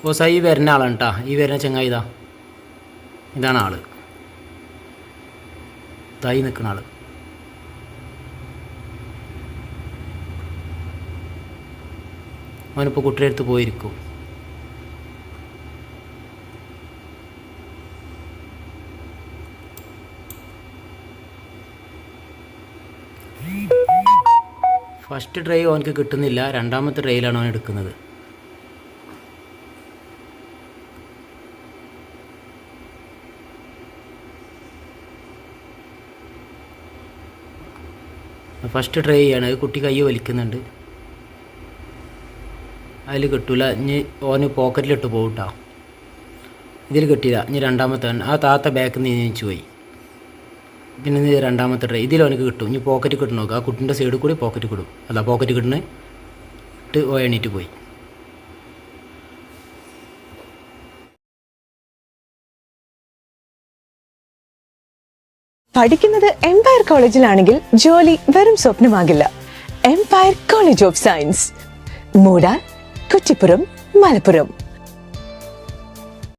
ഓസാ ഈ വരുന്ന ആളാണ് കേട്ടോ. ഈ വരുന്ന ചങ്ങായി ഇതാണ് ആള്. ഇതായി നിൽക്കുന്ന ആള്. അവനിപ്പോൾ കുട്ടിയുടെ അടുത്ത് പോയിരിക്കും. ഫസ്റ്റ് ട്രൈ അവനക്ക് കിട്ടുന്നില്ല, രണ്ടാമത്തെ ട്രൈയിലാണ് അവൻ എടുക്കുന്നത്. ഫസ്റ്റ് ട്രൈ ചെയ്യാണ്, കുട്ടി കൈ വലിക്കുന്നുണ്ട്, അതിൽ കിട്ടൂല. ഇനി ഓന് പോക്കറ്റിലിട്ട് പോകട്ടോ. ഇതിൽ കിട്ടിയില്ല. ഇനി രണ്ടാമത്തെ ആ താത്ത ബാക്കിൽ നിന്ന് നീച്ചു പോയി. പിന്നെ ഇത് രണ്ടാമത്തെ ട്രൈ, ഇതിലവനക്ക് കിട്ടും. ഇനി പോക്കറ്റ് കിട്ടണം നോക്കുക. ആ കുട്ടിൻ്റെ സൈഡിൽ കൂടി പോക്കറ്റ് കിടും. അല്ല, പോക്കറ്റ് കിട്ടുന്ന ഇട്ട് എണീറ്റ് പോയി. പഠിക്കുന്നത് എംപയർ കോളേജിലാണെങ്കിൽ ജോലി വെറും സ്വപ്നമാകില്ല. Empire college of science, Moodal, Kuttippuram, Malappuram.